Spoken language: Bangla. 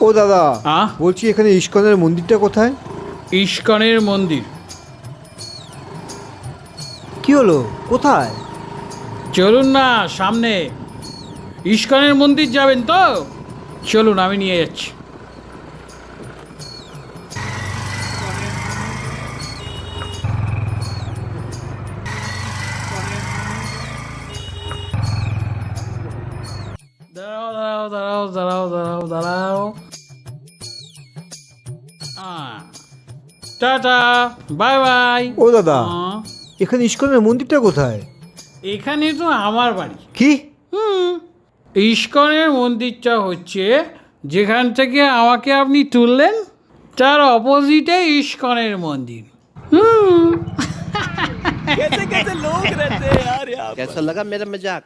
ও দাদা, হ্যাঁ? বলছি এখানে ইস্কনের মন্দিরটা কোথায়? ইস্কনের মন্দির? কি হলো, কোথায়? চলুন না সামনে। ইস্কনের মন্দির যাবেন তো? চলুন, আমি নিয়ে যাচ্ছি। দাঁড়াও দাঁড়াও দাঁড়াও দাঁড়াও দাঁড়াও দাঁড়াও। Tata, bye bye. ও দাদা, এখানে ইস্কনের মন্দিরটা কোথায়? এখানে তো আমার বাড়ি। কি? ইস্কনের মন্দিরটা হচ্ছে যেখান থেকে আমাকে আপনি তুললেন, তার অপোজিটে ইস্কনের মন্দির। कैसे कैसे लोग रहते हैं यार यहाँ पर। कैसा लगा मेरा मजाक?